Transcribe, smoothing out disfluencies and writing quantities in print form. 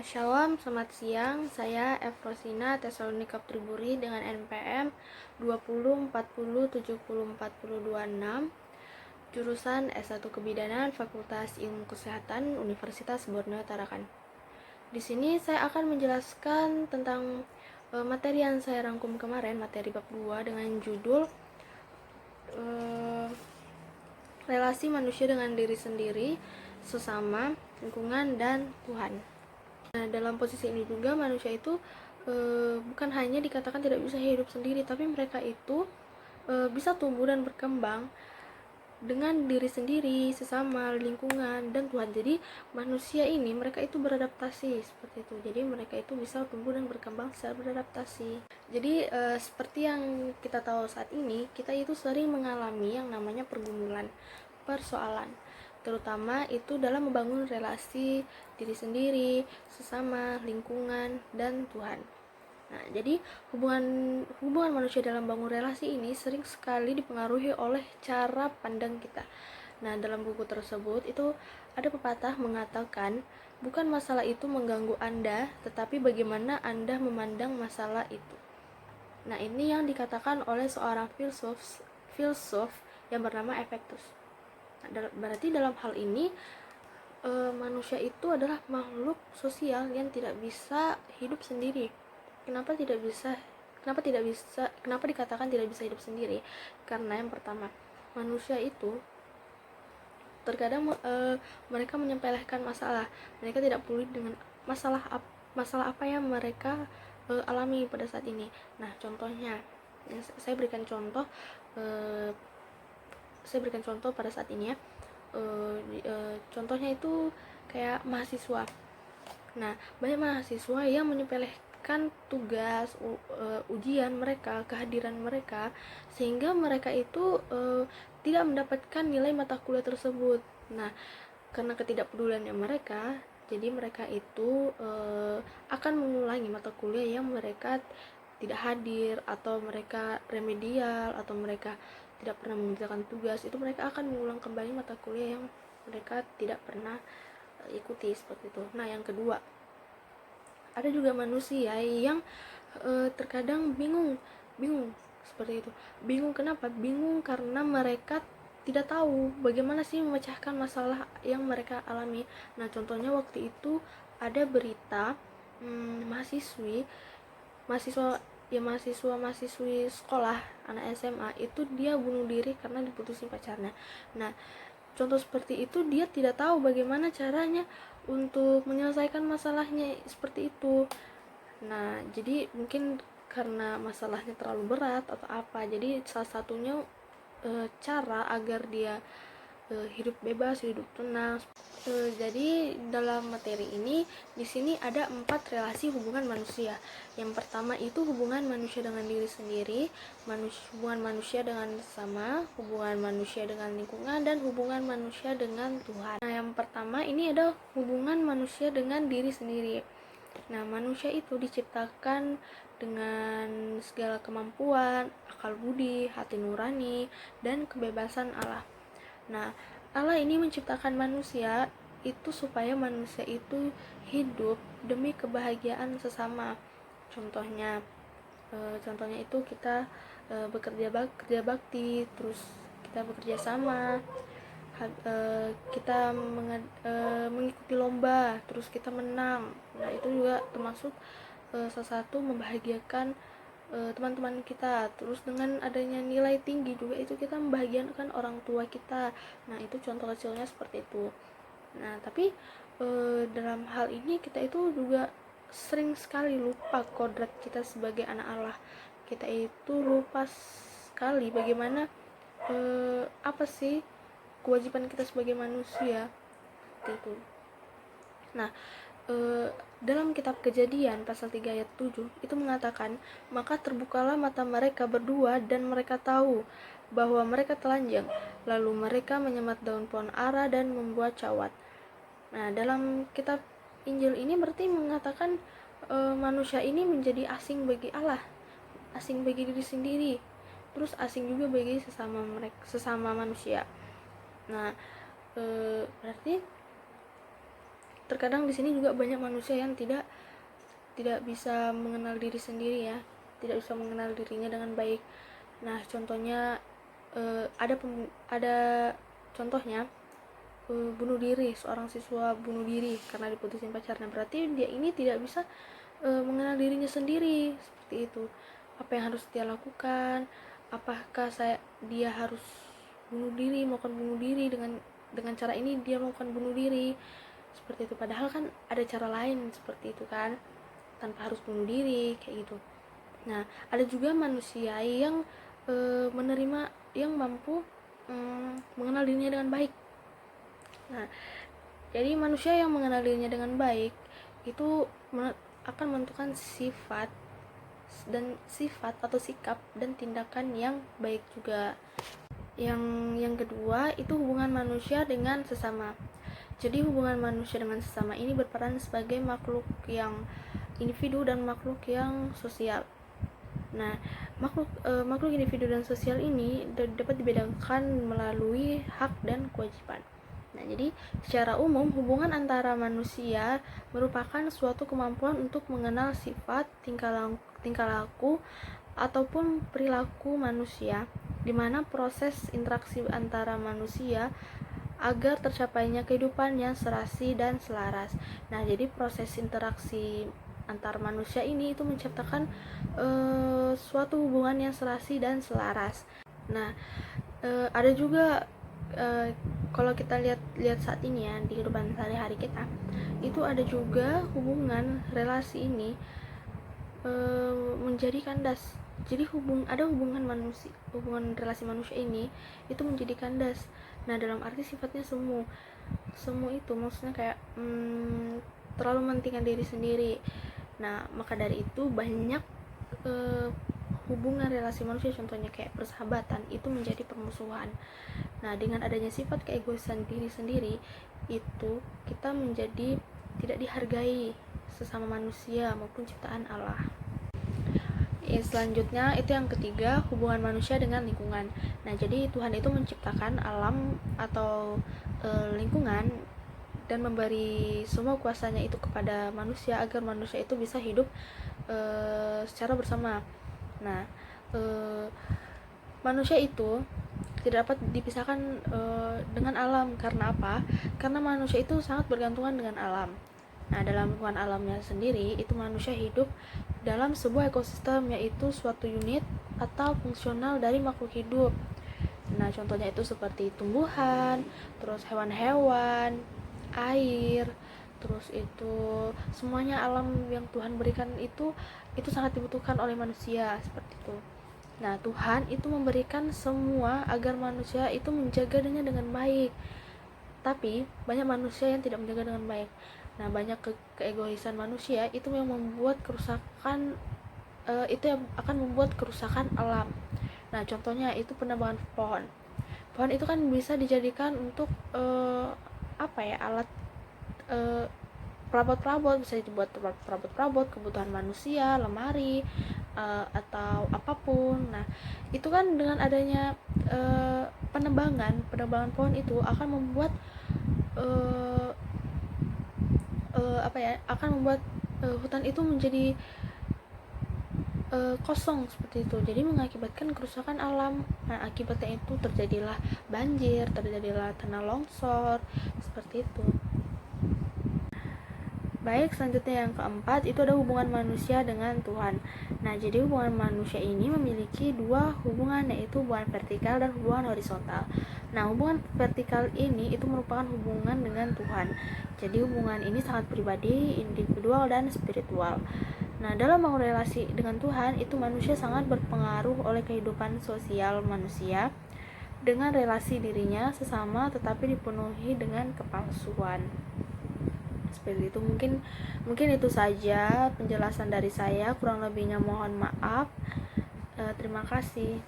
Shalom, selamat siang. Saya Efrosina Tesalonika Triburi dengan NPM 2040704026, jurusan S1 Kebidanan Fakultas Ilmu Kesehatan Universitas Borneo Tarakan. Di sini saya akan menjelaskan tentang materi yang saya rangkum kemarin, materi bab 2 dengan judul relasi manusia dengan diri sendiri, sesama, lingkungan, dan Tuhan. Nah, dalam posisi ini juga manusia itu bukan hanya dikatakan tidak bisa hidup sendiri, tapi mereka itu bisa tumbuh dan berkembang dengan diri sendiri, sesama, lingkungan, dan Tuhan. Jadi manusia ini mereka itu beradaptasi seperti itu. Jadi mereka itu bisa tumbuh dan berkembang secara beradaptasi. Jadi seperti yang kita tahu saat ini, kita itu sering mengalami yang namanya pergumulan, persoalan, terutama itu dalam membangun relasi diri sendiri, sesama, lingkungan, dan Tuhan. Nah, jadi hubungan manusia dalam bangun relasi ini sering sekali dipengaruhi oleh cara pandang kita. Nah, dalam buku tersebut itu ada pepatah mengatakan, bukan masalah itu mengganggu Anda, tetapi bagaimana Anda memandang masalah itu. Nah, ini yang dikatakan oleh seorang filsuf yang bernama Epictetus. Berarti dalam hal ini manusia itu adalah makhluk sosial yang tidak bisa hidup sendiri. Kenapa dikatakan tidak bisa hidup sendiri? Karena yang pertama, manusia itu terkadang mereka menyepelekan masalah. Mereka tidak peduli dengan masalah apa yang mereka alami pada saat ini. Nah, contohnya, saya berikan contoh pada saat ini ya. Contohnya itu kayak mahasiswa. Nah, banyak mahasiswa yang menyepelekan tugas, ujian mereka, kehadiran mereka, sehingga mereka itu tidak mendapatkan nilai mata kuliah tersebut. Nah, karena ketidakpeduliannya mereka, jadi mereka itu akan mengulangi mata kuliah yang mereka tidak hadir, atau mereka remedial, atau mereka tidak pernah mengerjakan tugas. Itu mereka akan mengulang kembali mata kuliah yang mereka tidak pernah ikuti, seperti itu. Nah, yang kedua, ada juga manusia yang terkadang bingung seperti itu. Bingung kenapa? Bingung karena mereka tidak tahu bagaimana sih memecahkan masalah yang mereka alami. Nah, contohnya waktu itu ada berita mahasiswi sekolah, anak SMA itu dia bunuh diri karena diputusin pacarnya. Nah, contoh seperti itu dia tidak tahu bagaimana caranya untuk menyelesaikan masalahnya seperti itu. Nah, jadi mungkin karena masalahnya terlalu berat atau apa, jadi salah satunya cara agar dia hidup bebas, hidup tenang. Jadi dalam materi ini di sini ada 4 relasi hubungan manusia. Yang pertama itu hubungan manusia dengan diri sendiri, hubungan manusia dengan sesama, hubungan manusia dengan lingkungan, dan hubungan manusia dengan Tuhan. Nah, yang pertama ini ada hubungan manusia dengan diri sendiri. Nah, manusia itu diciptakan dengan segala kemampuan, akal budi, hati nurani, dan kebebasan Allah. Nah, Allah ini menciptakan manusia itu supaya manusia itu hidup demi kebahagiaan sesama. Contohnya itu kita bekerja bakti, terus kita bekerja sama, kita mengikuti lomba, terus kita menang. Nah, itu juga termasuk salah satu membahagiakan teman-teman kita. Terus dengan adanya nilai tinggi juga itu kita membahagiakan orang tua kita. Nah, itu contoh kecilnya seperti itu. Nah, tapi dalam hal ini kita itu juga sering sekali lupa kodrat kita sebagai anak Allah. Kita itu lupa sekali bagaimana apa sih kewajiban kita sebagai manusia, seperti itu. Nah, dalam kitab Kejadian pasal 3 ayat 7 itu mengatakan, maka terbukalah mata mereka berdua dan mereka tahu bahwa mereka telanjang, lalu mereka menyemat daun pohon ara dan membuat cawat. Nah, dalam kitab Injil ini berarti mengatakan manusia ini menjadi asing bagi Allah, asing bagi diri sendiri, terus asing juga bagi sesama manusia. Nah, berarti terkadang di sini juga banyak manusia yang tidak bisa mengenal diri sendiri ya, tidak bisa mengenal dirinya dengan baik. Nah contohnya ada contohnya bunuh diri, seorang siswa bunuh diri karena diputusin pacarnya. Berarti dia ini tidak bisa mengenal dirinya sendiri, seperti itu. Apa yang harus dia lakukan, apakah dia harus melakukan bunuh diri dengan cara ini, dia melakukan bunuh diri seperti itu. Padahal kan ada cara lain seperti itu kan, tanpa harus bunuh diri kayak gitu. Nah ada juga manusia yang yang mampu mengenal dirinya dengan baik. Nah jadi manusia yang mengenal dirinya dengan baik itu akan menentukan sifat atau sikap dan tindakan yang baik juga. Yang kedua itu hubungan manusia dengan sesama. Jadi hubungan manusia dengan sesama ini berperan sebagai makhluk yang individu dan makhluk yang sosial. Nah, makhluk individu dan sosial ini dapat dibedakan melalui hak dan kewajiban. Nah, jadi secara umum hubungan antara manusia merupakan suatu kemampuan untuk mengenal sifat, tingkah laku ataupun perilaku manusia, di mana proses interaksi antara manusia agar tercapainya kehidupan yang serasi dan selaras. Nah, jadi proses interaksi antar manusia ini itu menciptakan suatu hubungan yang serasi dan selaras. Nah, ada juga kalau kita lihat saat ini ya, di kehidupan sehari-hari kita itu ada juga hubungan relasi ini menjadi kandas. Jadi ada hubungan relasi manusia ini itu menjadi kandas. Nah dalam arti sifatnya semu itu maksudnya kayak terlalu mementingkan diri sendiri. Nah maka dari itu banyak hubungan relasi manusia, contohnya kayak persahabatan, itu menjadi permusuhan. Nah dengan adanya sifat keegoisan diri sendiri itu kita menjadi tidak dihargai sesama manusia maupun ciptaan Allah. Selanjutnya itu yang ketiga, hubungan manusia dengan lingkungan. Nah jadi Tuhan itu menciptakan alam atau lingkungan dan memberi semua kuasanya itu kepada manusia agar manusia itu bisa hidup secara bersama. Nah manusia itu tidak dapat dipisahkan dengan alam. Karena apa? Karena manusia itu sangat bergantungan dengan alam. Nah dalam lingkungan alamnya sendiri itu manusia hidup dalam sebuah ekosistem, yaitu suatu unit atau fungsional dari makhluk hidup. Nah contohnya itu seperti tumbuhan, terus hewan-hewan, air, terus itu semuanya alam yang Tuhan berikan itu sangat dibutuhkan oleh manusia seperti itu. Nah Tuhan itu memberikan semua agar manusia itu menjaganya dengan baik, tapi banyak manusia yang tidak menjaga dengan baik. Nah banyak keegoisan manusia itu yang membuat kerusakan, itu yang akan membuat kerusakan alam. Nah contohnya itu penebangan pohon itu kan bisa dijadikan untuk alat perabot-perabot, bisa dibuat perabot-perabot kebutuhan manusia, lemari atau apapun. Nah itu kan dengan adanya penebangan pohon itu akan membuat hutan itu menjadi kosong seperti itu. Jadi mengakibatkan kerusakan alam. Nah akibatnya itu terjadilah banjir, terjadilah tanah longsor seperti itu. Baik, selanjutnya yang keempat itu ada hubungan manusia dengan Tuhan. Nah jadi hubungan manusia ini memiliki dua hubungan, yaitu hubungan vertikal dan hubungan horizontal. Nah hubungan vertikal ini itu merupakan hubungan dengan Tuhan. Jadi hubungan ini sangat pribadi, individual, dan spiritual. Nah dalam membangun relasi dengan Tuhan itu manusia sangat berpengaruh oleh kehidupan sosial manusia dengan relasi dirinya sesama, tetapi dipenuhi dengan kepalsuan. Seperti itu. Mungkin itu saja penjelasan dari saya, kurang lebihnya mohon maaf. Terima kasih.